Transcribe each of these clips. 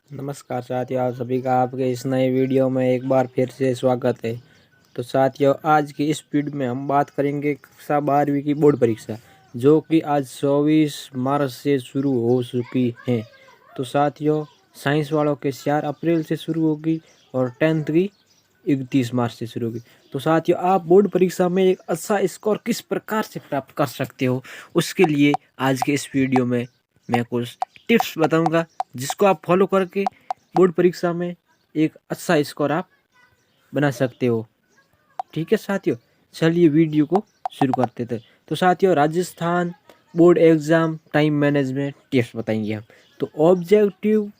नमस्कार साथियों, आप सभी का आपके इस नए वीडियो में एक बार फिर से स्वागत है। तो साथियों, आज की इस वीडियो में हम बात करेंगे कक्षा 12वीं की बोर्ड परीक्षा, जो कि आज 24 मार्च से शुरू हो चुकी है। तो साथियों, साइंस वालों के 4 अप्रैल से शुरू होगी और 10th की 31 मार्च से शुरू होगी। तो साथियों, आप बोर्ड परीक्षा में एक अच्छा स्कोर किस प्रकार से प्राप्त कर सकते हो, उसके लिए आज के इस वीडियो में मैं कुछ टिप्स बताऊंगा, जिसको आप फॉलो करके बोर्ड परीक्षा में एक अच्छा स्कोर आप बना सकते हो। ठीक है साथियों, चलिए वीडियो को शुरू करते थे। तो साथियों, Rajasthan board exam time management tips बताएंगे हम। तो ऑब्जेक्टिव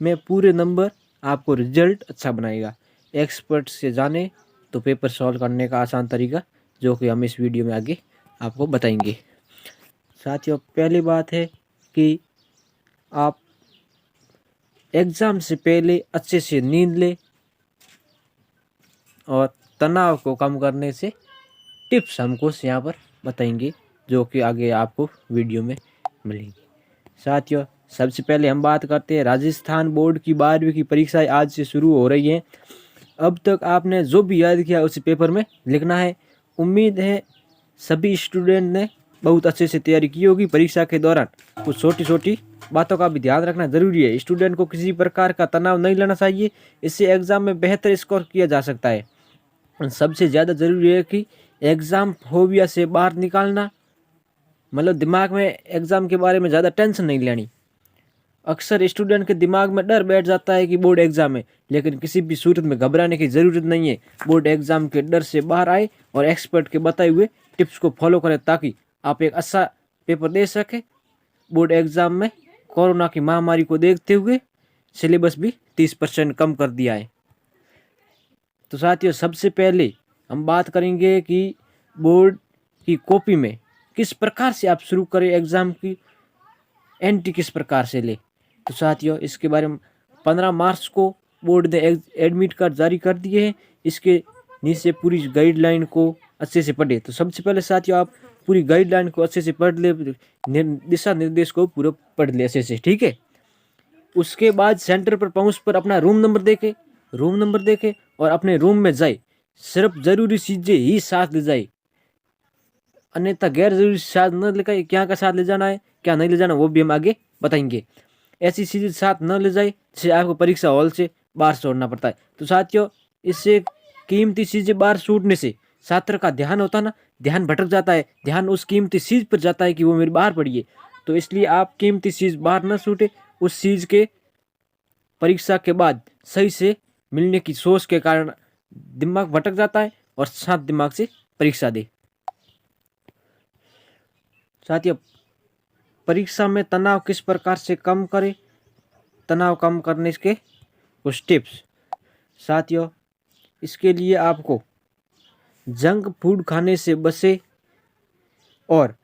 में पूरे नंबर आपको रिजल्ट अच्छा बनाएगा। एक्सपर्ट से जाने तो पेपर सॉल्व करने का आसान तरीका, जो कि हम इस वीडियो में आगे आपको बताएंगे। साथियों, पहली बात है कि आप एग्ज़ाम से पहले अच्छे से नींद ले और तनाव को कम करने से टिप्स हमको यहाँ पर बताएंगे, जो कि आगे आपको वीडियो में मिलेंगी। साथियों, सबसे पहले हम बात करते हैं राजस्थान बोर्ड की 12वीं की परीक्षाएं आज से शुरू हो रही हैं। अब तक आपने जो भी याद किया उसी पेपर में लिखना है। उम्मीद है सभी स्टूडेंट ने बहुत अच्छे से तैयारी की होगी। परीक्षा के दौरान कुछ छोटी छोटी बातों का भी ध्यान रखना जरूरी है। स्टूडेंट को किसी प्रकार का तनाव नहीं लेना चाहिए, इससे एग्जाम में बेहतर स्कोर किया जा सकता है। सबसे ज़्यादा ज़रूरी है कि एग्ज़ाम फोबिया से बाहर निकालना, मतलब दिमाग में एग्ज़ाम के बारे में ज़्यादा टेंशन नहीं लेनी। अक्सर स्टूडेंट के दिमाग में डर बैठ जाता है कि बोर्ड एग्ज़ाम है, लेकिन किसी भी सूरत में घबराने की ज़रूरत नहीं है। बोर्ड एग्ज़ाम के डर से बाहर आए और एक्सपर्ट के बताए हुए टिप्स को फॉलो करें, ताकि आप एक अच्छा पेपर दे सकें। बोर्ड एग्ज़ाम में कोरोना की महामारी को देखते हुए सिलेबस भी 30% कम कर दिया है। तो साथियों, सबसे पहले हम बात करेंगे कि बोर्ड की कॉपी में किस प्रकार से आप शुरू करें, एग्ज़ाम की एंट्री किस प्रकार से ले। तो साथियों, इसके बारे में 15 मार्च को बोर्ड ने एडमिट कार्ड जारी कर दिए हैं। इसके नीचे पूरी गाइडलाइन को अच्छे से पढ़े। तो सबसे पहले साथियों, आप पूरी गाइडलाइन को अच्छे से पढ़ ले, दिशा निर्देश को पूरा पढ़ ले अच्छे से, ठीक है। उसके बाद सेंटर पर पहुंच पर अपना रूम नंबर देखे और अपने रूम में जाए। सिर्फ जरूरी चीजें ही साथ ले जाए, अन्यथा गैर जरूरी साथ न लेकर क्या का साथ ले जाना है, क्या नहीं ले जाना, वो भी हम आगे बताएंगे। ऐसी चीजें साथ न ले जाए जिसे आपको परीक्षा हॉल से बाहर छोड़ना पड़ता है। तो साथियों, इससे कीमती चीजें बाहर छूटने से छात्र का ध्यान होता है ना, ध्यान भटक जाता है, ध्यान उस कीमती चीज पर जाता है कि वो मेरी बाहर पड़ी है। तो इसलिए आप कीमती चीज बाहर न छूटे, उस चीज के परीक्षा के बाद सही से मिलने की सोच के कारण दिमाग भटक जाता है और शांत दिमाग से परीक्षा दे। साथियों, परीक्षा में तनाव किस प्रकार से कम करें, तनाव कम करने के कुछ टिप्स। साथियों, इसके लिए आपको जंक फूड खाने से बचे और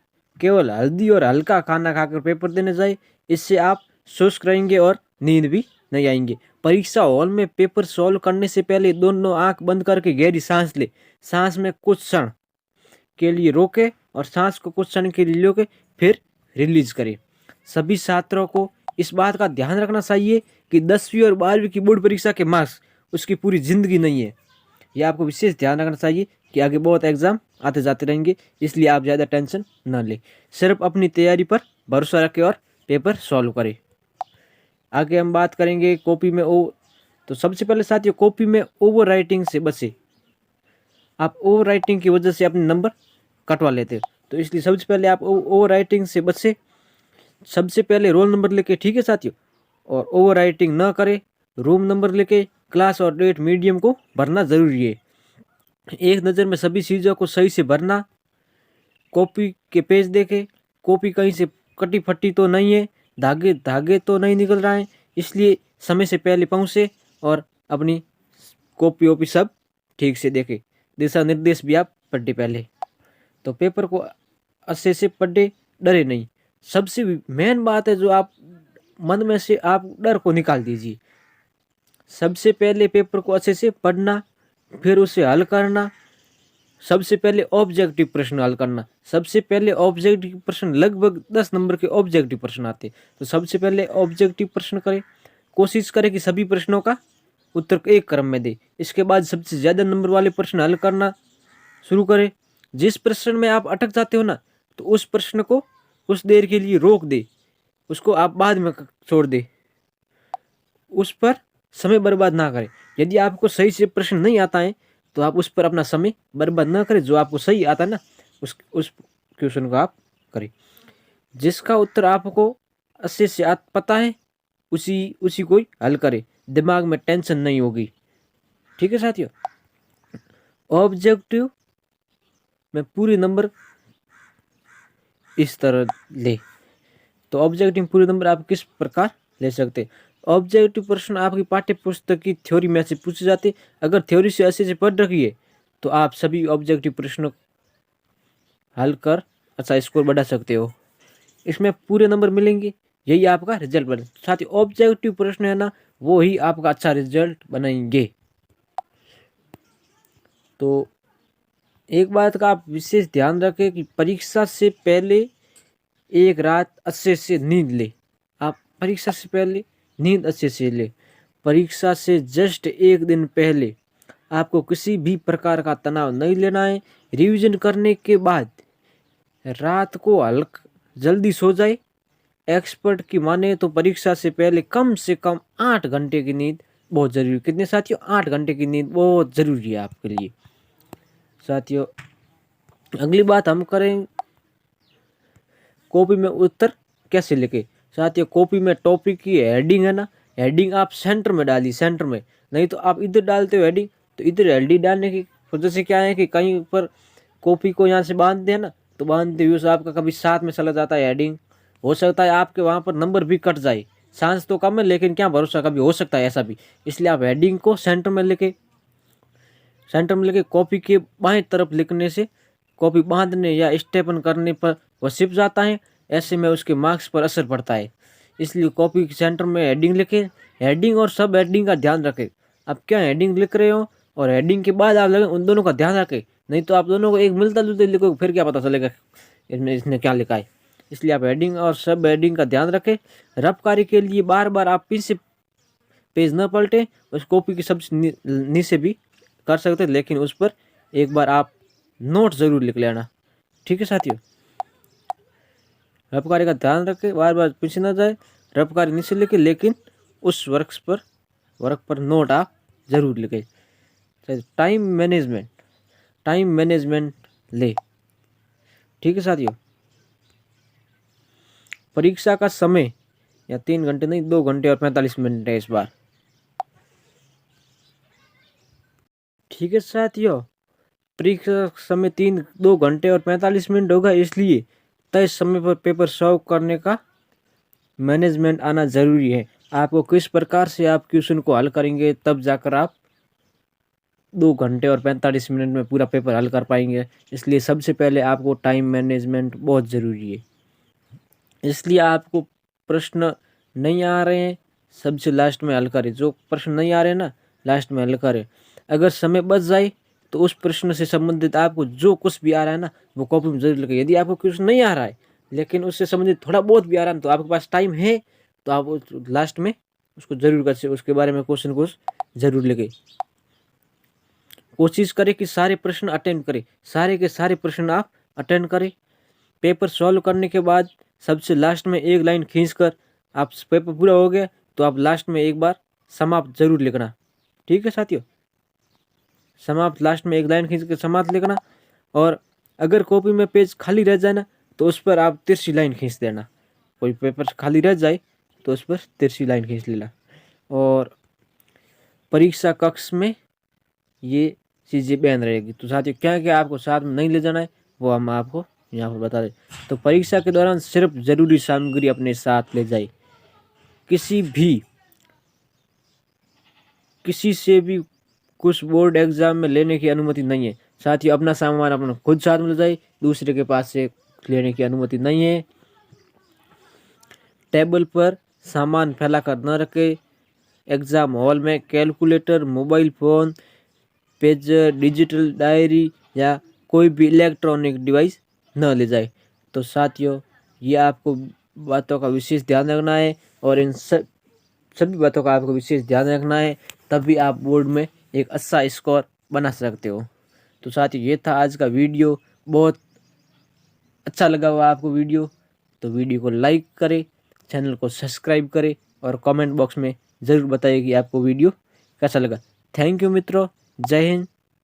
केवल हल्दी और हल्का खाना खाकर पेपर देने जाए। इससे आप शुष्क रहेंगे और नींद भी नहीं आएंगे। परीक्षा हॉल में पेपर सॉल्व करने से पहले दोनों आंख बंद करके गहरी सांस ले। सांस में कुछ क्षण के लिए रोके और सांस को कुछ क्षण के लिए रोके, फिर रिलीज करें। सभी छात्रों को इस बात का ध्यान रखना चाहिए कि 10वीं और 12वीं की बोर्ड परीक्षा के मार्क्स उसकी पूरी जिंदगी नहीं है। यह आपको विशेष ध्यान रखना चाहिए कि आगे बहुत एग्जाम आते जाते रहेंगे, इसलिए आप ज़्यादा टेंशन न लें। सिर्फ अपनी तैयारी पर भरोसा रखें और पेपर सॉल्व करें। आगे हम बात करेंगे कॉपी में तो सबसे पहले साथियों, कॉपी में ओवर राइटिंग से बचे। आप ओवर राइटिंग की वजह से अपने नंबर कटवा लेते हो, तो इसलिए सबसे पहले आप ओवर राइटिंग से बचे। सबसे पहले रोल नंबर लेके, ठीक है साथियों, और ओवर राइटिंग ना करें। रूम नंबर लेके क्लास और डेट मीडियम को भरना जरूरी है। एक नज़र में सभी चीज़ों को सही से भरना। कॉपी के पेज देखे, कॉपी कहीं से कटी फटी तो नहीं है, धागे धागे तो नहीं निकल रहा है, इसलिए समय से पहले पहुँचे और अपनी कॉपी वॉपी सब ठीक से देखे। दिशा निर्देश भी आप पढ़े पहले। तो पेपर को अच्छे से पढ़े, डरे नहीं। सबसे मेन बात है, जो आप मन में से आप डर को निकाल दीजिए। सबसे पहले पेपर को अच्छे से पढ़ना, फिर उसे हल करना। सबसे पहले ऑब्जेक्टिव प्रश्न हल करना। सबसे पहले ऑब्जेक्टिव प्रश्न, लगभग 10 नंबर के ऑब्जेक्टिव प्रश्न आते, तो सबसे पहले ऑब्जेक्टिव प्रश्न करें। कोशिश करें कि सभी प्रश्नों का उत्तर एक क्रम में दे। इसके बाद सबसे ज़्यादा नंबर वाले प्रश्न हल करना शुरू करें। जिस प्रश्न में आप अटक जाते हो ना, तो उस प्रश्न को कुछ देर के लिए रोक दे, उसको आप बाद में छोड़ दे, उस पर समय बर्बाद ना करें। यदि आपको सही से प्रश्न नहीं आता है तो आप उस पर अपना समय बर्बाद ना करें। जो आपको सही आता है ना, उस क्वेश्चन को आप करें। जिसका उत्तर आपको अच्छे से पता है उसी को हल करें, दिमाग में टेंशन नहीं होगी। ठीक है साथियों, ऑब्जेक्टिव में पूरे नंबर इस तरह ले। तो ऑब्जेक्टिव पूरे नंबर आप किस प्रकार ले सकते। ऑब्जेक्टिव प्रश्न आपकी पाठ्य पुस्तक की थ्योरी में से पूछे जाते। अगर थ्योरी से अच्छे से पढ़ रखी है तो आप सभी ऑब्जेक्टिव प्रश्न हल कर अच्छा स्कोर बढ़ा सकते हो। इसमें पूरे नंबर मिलेंगे, यही आपका रिजल्ट बने। साथ ही ऑब्जेक्टिव प्रश्न है ना, वो ही आपका अच्छा रिजल्ट बनाएंगे। तो एक बात का आप विशेष ध्यान रखें कि परीक्षा से पहले एक रात अच्छे से नींद ले। आप परीक्षा से पहले नींद अच्छे से ले। परीक्षा से जस्ट एक दिन पहले आपको किसी भी प्रकार का तनाव नहीं लेना है। रिवीजन करने के बाद रात को जल्दी सो जाए। एक्सपर्ट की माने तो परीक्षा से पहले कम से कम 8 घंटे की नींद बहुत जरूरी है। कितने साथियों? 8 घंटे की नींद बहुत जरूरी है आपके लिए। साथियों, अगली बात हम करें कॉपी में उत्तर कैसे लिखे। साथियों, कॉपी में टॉपिक की हेडिंग है ना, हेडिंग आप सेंटर में डालिए, सेंटर में। नहीं तो आप इधर डालते हो हेडिंग, तो इधर हेडिंग डालने की वजह से क्या है कि कहीं पर कॉपी को यहाँ से बांधते हैं ना, तो बांधते हुए आपका कभी साथ में चला जाता है हेडिंग। हो सकता है आपके वहाँ पर नंबर भी कट जाए। चांस तो कम है, लेकिन क्या भरोसा, कभी हो सकता है ऐसा भी। इसलिए आप हेडिंग को सेंटर में लेके कॉपी के बाएं तरफ लिखने से कॉपी बांधने या स्टेपन करने पर वह सिप जाता है। ऐसे में उसके मार्क्स पर असर पड़ता है। इसलिए कॉपी के सेंटर में हेडिंग लिखें। हेडिंग और सब हेडिंग का ध्यान रखें। आप क्या हेडिंग लिख रहे हो और हेडिंग के बाद आप लगे, उन दोनों का ध्यान रखें। नहीं तो आप दोनों को एक मिलता जुलता लिखोगे, फिर क्या पता चलेगा इसने क्या लिखा है। इसलिए आप हेडिंग और सब हेडिंग का ध्यान रखें। रफकारी के लिए बार बार आप फिर से पेज न पलटें। उस कॉपी की सबसे नीचे भी कर सकते, लेकिन उस पर एक बार आप नोट जरूर लिख लेना। ठीक है साथियों, रफकारी का ध्यान रखें, बार बार पीछे न जाए। रफकारी नीचे लिखे, लेकिन उस वर्क पर नोट आप जरूर लिखें। टाइम मैनेजमेंट ले। ठीक है साथियों, परीक्षा का समय या 3 घंटे नहीं, 2 घंटे और 45 मिनट है इस बार। ठीक है साथियों, परीक्षा समय 2 घंटे और 45 मिनट होगा। इसलिए तय समय पर पेपर सॉल्व करने का मैनेजमेंट आना जरूरी है। आपको किस प्रकार से आप क्वेश्चन को हल करेंगे, तब जाकर आप 2 घंटे और 45 मिनट में पूरा पेपर हल कर पाएंगे। इसलिए सबसे पहले आपको टाइम मैनेजमेंट बहुत ज़रूरी है। इसलिए आपको प्रश्न नहीं आ रहे हैं, सबसे लास्ट में हल करें। जो प्रश्न नहीं आ रहे हैं ना, लास्ट में हल करें। अगर समय बच जाए तो उस प्रश्न से संबंधित आपको जो कुछ भी आ रहा है ना, वो कॉपी में जरूर लिखें। यदि आपको क्वेश्चन नहीं आ रहा है, लेकिन उससे संबंधित थोड़ा बहुत भी आ रहा है, तो आपके पास टाइम है, तो आप लास्ट में उसको जरूर कर, उसके बारे में क्वेश्चन को जरूर लिखें। कोशिश करें कि सारे प्रश्न अटेंड करें, सारे के सारे प्रश्न आप अटेंड करें। पेपर सॉल्व करने के बाद सबसे लास्ट में एक लाइन खींचकर, आप पेपर पूरा हो गया तो आप लास्ट में एक बार समाप्त जरूर लिखना। ठीक है साथियों, समाप्त लास्ट में एक लाइन खींच कर समाप्त लिखना। और अगर कॉपी में पेज खाली रह जाए ना, तो उस पर आप तिरछी लाइन खींच देना। कोई पेपर खाली रह जाए तो उस पर तिरछी लाइन खींच लेना। और परीक्षा कक्ष में ये चीज़ें बैन रहेगी। तो साथियों, क्या क्या आपको साथ में नहीं ले जाना है, वो हम आपको यहाँ पर बता दें। तो परीक्षा के दौरान सिर्फ जरूरी सामग्री अपने साथ ले जाए। किसी से भी कुछ बोर्ड एग्जाम में लेने की अनुमति नहीं है। साथियों, अपना सामान अपना खुद साथ में ले जाए, दूसरे के पास से लेने की अनुमति नहीं है। टेबल पर सामान फैलाकर न रखे। एग्जाम हॉल में calculator, mobile phone, pager, digital diary या कोई भी इलेक्ट्रॉनिक डिवाइस न ले जाए। तो साथियों, ये आपको बातों का विशेष ध्यान रखना है। और इन सब सभी बातों का आपको विशेष ध्यान रखना है, तभी आप बोर्ड में एक अच्छा स्कोर बना सकते हो। तो साथियों ये था आज का वीडियो। बहुत अच्छा लगा हुआ आपको वीडियो तो वीडियो को लाइक करें, चैनल को सब्सक्राइब करें और कमेंट बॉक्स में ज़रूर बताइए कि आपको वीडियो कैसा लगा। थैंक यू मित्रों, जय हिंद,